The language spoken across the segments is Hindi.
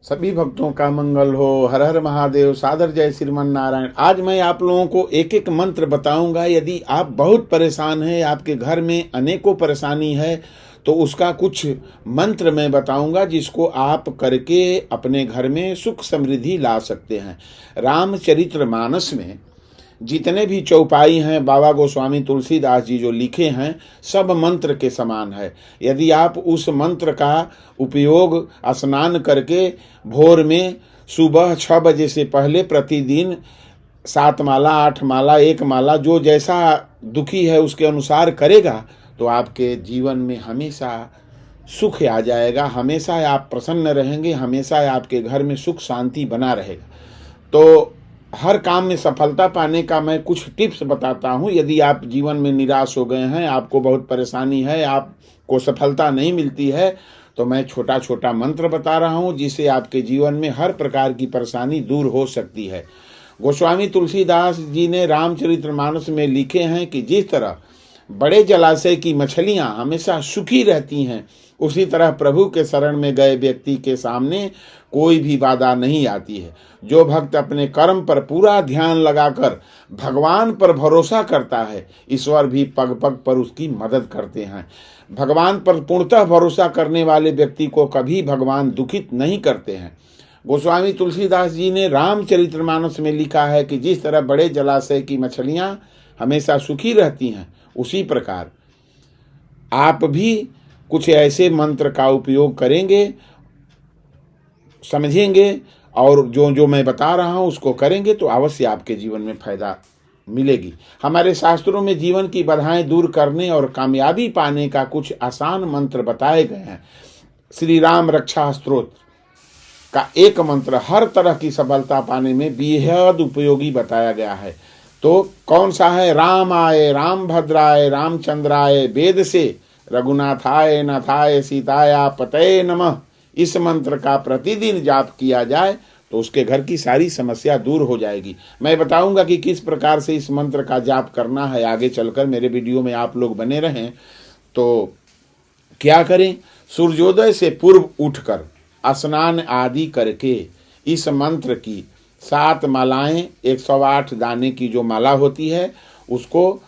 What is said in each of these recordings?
सभी भक्तों का मंगल हो। हर हर महादेव। सादर जय श्रीमन नारायण। आज मैं आप लोगों को एक एक मंत्र बताऊंगा। यदि आप बहुत परेशान हैं, आपके घर में अनेकों परेशानी है, तो उसका कुछ मंत्र मैं बताऊंगा जिसको आप करके अपने घर में सुख समृद्धि ला सकते हैं। रामचरितमानस में जितने भी चौपाई हैं बाबा गोस्वामी तुलसीदास जी जो लिखे हैं, सब मंत्र के समान है। यदि आप उस मंत्र का उपयोग स्नान करके भोर में सुबह 6 बजे से पहले प्रतिदिन 7 माला, 8 माला, 1 माला, जो जैसा दुखी है उसके अनुसार करेगा, तो आपके जीवन में हमेशा सुख आ जाएगा। हमेशा आप प्रसन्न रहेंगे, हमेशा आपके घर में सुख शांति बना रहेगा। तो हर काम में सफलता पाने का मैं कुछ टिप्स बताता हूँ। यदि आप जीवन में निराश हो गए हैं, आपको बहुत परेशानी है, आपको सफलता नहीं मिलती है, तो मैं छोटा छोटा मंत्र बता रहा हूँ जिससे आपके जीवन में हर प्रकार की परेशानी दूर हो सकती है। गोस्वामी तुलसीदास जी ने रामचरितमानस में लिखे हैं कि जिस तरह बड़े जलाशय की मछलियाँ हमेशा सुखी रहती हैं, उसी तरह प्रभु के शरण में गए व्यक्ति के सामने कोई भी बाधा नहीं आती है। जो भक्त अपने कर्म पर पूरा ध्यान लगाकर भगवान पर भरोसा करता है, ईश्वर भी पग पग पर उसकी मदद करते हैं। भगवान पर पूर्णतः भरोसा करने वाले व्यक्ति को कभी भगवान दुखित नहीं करते हैं। गोस्वामी तुलसीदास जी ने रामचरितमानस में लिखा है कि जिस तरह बड़े जलाशय की मछलियां हमेशा सुखी रहती हैं, उसी प्रकार आप भी कुछ ऐसे मंत्र का उपयोग करेंगे, समझेंगे और जो जो मैं बता रहा हूं उसको करेंगे तो अवश्य आपके जीवन में फायदा मिलेगी। हमारे शास्त्रों में जीवन की बाधाएं दूर करने और कामयाबी पाने का कुछ आसान मंत्र बताए गए हैं। श्री राम रक्षा स्तोत्र का एक मंत्र हर तरह की सफलता पाने में बेहद उपयोगी बताया गया है। तो कौन सा है? राम आए, राम भद्राय, रामचंद्राय, वेद से रघुनाथाय नाथाय सीताया पतये नमः। इस मंत्र का प्रतिदिन जाप किया जाए तो उसके घर की सारी समस्या दूर हो जाएगी। मैं बताऊंगा कि किस प्रकार से इस मंत्र का जाप करना है। आगे चलकर मेरे वीडियो में आप लोग बने रहें। तो क्या करें? सूर्योदय से पूर्व उठकर स्नान आदि करके इस मंत्र की 7 मालाएं, 108 दाने की जो माला होती है उसको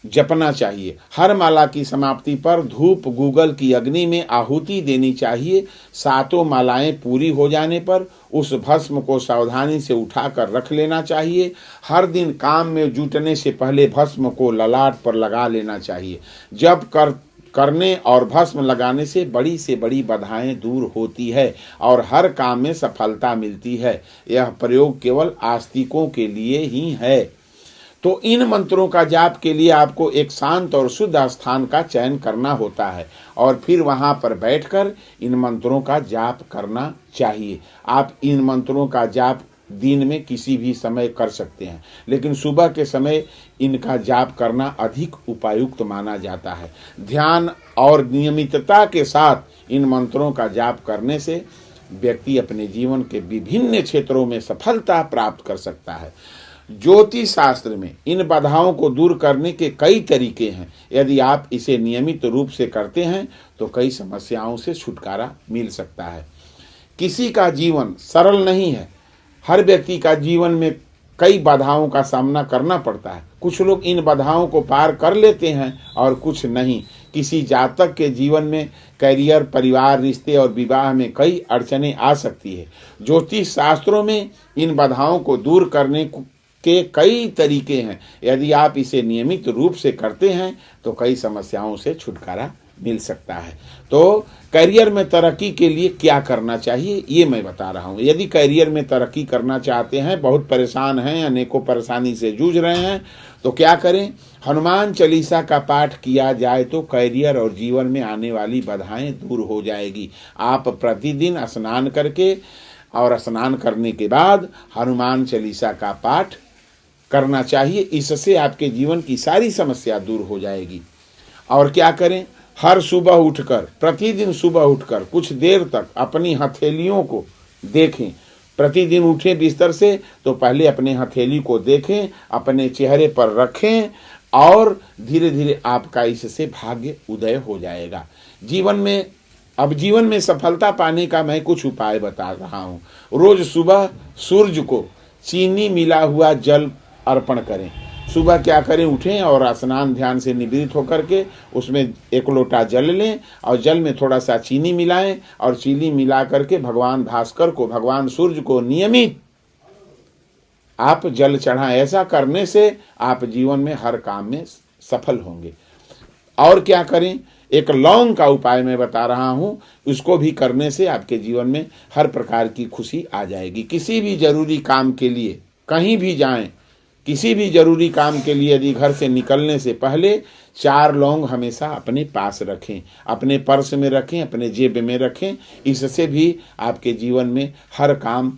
जपना चाहिए। हर माला की समाप्ति पर धूप गूगल की अग्नि में आहुति देनी चाहिए। 7 मालाएं पूरी हो जाने पर उस भस्म को सावधानी से उठाकर रख लेना चाहिए। हर दिन काम में जुटने से पहले भस्म को ललाट पर लगा लेना चाहिए। जब करने और भस्म लगाने से बड़ी बाधाएं दूर होती है और हर काम में सफलता मिलती है। यह प्रयोग केवल आस्तिकों के लिए ही है। तो इन मंत्रों का जाप के लिए आपको एक शांत और शुद्ध स्थान का चयन करना होता है और फिर वहां पर बैठकर इन मंत्रों का जाप करना चाहिए। आप इन मंत्रों का जाप दिन में किसी भी समय कर सकते हैं, लेकिन सुबह के समय इनका जाप करना अधिक उपयुक्त माना जाता है। ध्यान और नियमितता के साथ इन मंत्रों का जाप करने से व्यक्ति अपने जीवन के विभिन्न क्षेत्रों में सफलता प्राप्त कर सकता है। ज्योतिष शास्त्र में इन बाधाओं को दूर करने के कई तरीके हैं। यदि आप इसे नियमित रूप से करते हैं तो कई समस्याओं से छुटकारा मिल सकता है। किसी का जीवन सरल नहीं है। हर व्यक्ति का जीवन में कई बाधाओं का सामना करना पड़ता है। कुछ लोग इन बाधाओं को पार कर लेते हैं और कुछ नहीं। किसी जातक के जीवन में करियर, परिवार, रिश्ते और विवाह में कई अड़चनें आ सकती है। ज्योतिष शास्त्रों में इन बाधाओं को दूर करने के कई तरीके हैं। यदि आप इसे नियमित रूप से करते हैं तो कई समस्याओं से छुटकारा मिल सकता है। तो करियर में तरक्की के लिए क्या करना चाहिए ये मैं बता रहा हूँ। यदि करियर में तरक्की करना चाहते हैं, बहुत परेशान हैं, अनेकों परेशानी से जूझ रहे हैं, तो क्या करें? हनुमान चालीसा का पाठ किया जाए तो करियर और जीवन में आने वाली बाधाएं दूर हो जाएगी। आप प्रतिदिन स्नान करके और स्नान करने के बाद हनुमान चालीसा का पाठ करना चाहिए। इससे आपके जीवन की सारी समस्या दूर हो जाएगी। और क्या करें? हर सुबह उठकर, प्रतिदिन सुबह उठकर कुछ देर तक अपनी हथेलियों को देखें। प्रतिदिन उठें बिस्तर से तो पहले अपने हथेली को देखें, अपने चेहरे पर रखें और धीरे धीरे आपका इससे भाग्य उदय हो जाएगा। जीवन में अब जीवन में सफलता पाने का मैं कुछ उपाय बता रहा हूँ। रोज सुबह सूर्य को चीनी मिला हुआ जल अर्पण करें। सुबह क्या करें, उठें और स्नान ध्यान से निवृत्त होकर के उसमें 1 लोटा जल लें और जल में थोड़ा सा चीनी मिलाएं और चीनी मिला करके भगवान भास्कर को, भगवान सूर्य को नियमित आप जल चढ़ाएं। ऐसा करने से आप जीवन में हर काम में सफल होंगे। और क्या करें, एक लौंग का उपाय मैं बता रहा हूँ, उसको भी करने से आपके जीवन में हर प्रकार की खुशी आ जाएगी। किसी भी जरूरी काम के लिए कहीं भी जाएं, किसी भी जरूरी काम के लिए यदि घर से निकलने से पहले 4 लौंग हमेशा अपने पास रखें, अपने पर्स में रखें, अपने जेब में रखें। इससे भी आपके जीवन में हर काम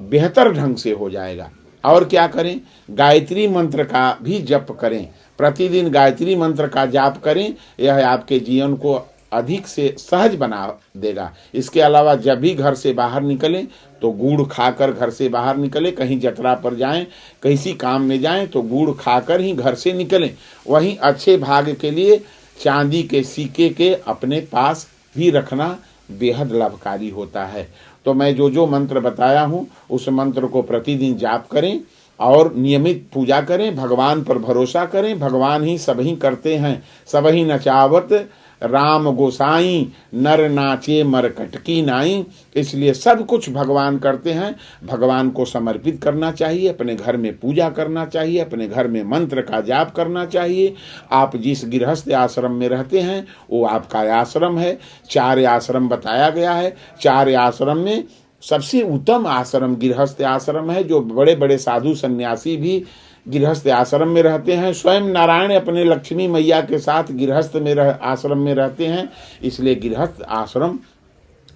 बेहतर ढंग से हो जाएगा। और क्या करें, गायत्री मंत्र का भी जप करें। प्रतिदिन गायत्री मंत्र का जाप करें, यह आपके जीवन को अधिक से सहज बना देगा। इसके अलावा जब भी घर से बाहर निकलें तो गुड़ खाकर घर से बाहर निकलें। कहीं यात्रा पर जाएं, किसी काम में जाएं तो गुड़ खाकर ही घर से निकलें। वहीं अच्छे भाग्य के लिए चांदी के सिक्के के अपने पास भी रखना बेहद लाभकारी होता है। तो मैं जो मंत्र बताया हूँ उस मंत्र को प्रतिदिन जाप करें और नियमित पूजा करें। भगवान पर भरोसा करें, भगवान ही सबही करते हैं। सबही नचावत राम गोसाई, नर नाचे मरकटकी नाई। इसलिए सब कुछ भगवान करते हैं। भगवान को समर्पित करना चाहिए, अपने घर में पूजा करना चाहिए, अपने घर में मंत्र का जाप करना चाहिए। आप जिस गृहस्थ आश्रम में रहते हैं वो आपका आश्रम है। 4 आश्रम बताया गया है। 4 आश्रम में सबसे उत्तम आश्रम गृहस्थ आश्रम है। जो बड़े बड़े साधु सन्यासी भी गृहस्थ आश्रम में रहते हैं। स्वयं नारायण अपने लक्ष्मी मैया के साथ गृहस्थ में आश्रम में रहते हैं। इसलिए गृहस्थ आश्रम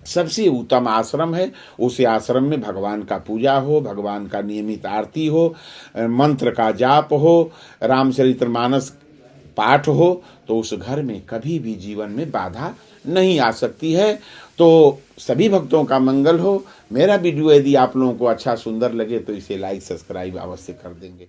सबसे उत्तम आश्रम है। उस आश्रम में भगवान का पूजा हो, भगवान का नियमित आरती हो, मंत्र का जाप हो, रामचरितमानस पाठ हो, तो उस घर में कभी भी जीवन में बाधा नहीं आ सकती है। तो सभी भक्तों का मंगल हो। मेरा वीडियो यदि आप लोगों को अच्छा सुंदर लगे तो इसे लाइक सब्सक्राइब अवश्य कर देंगे।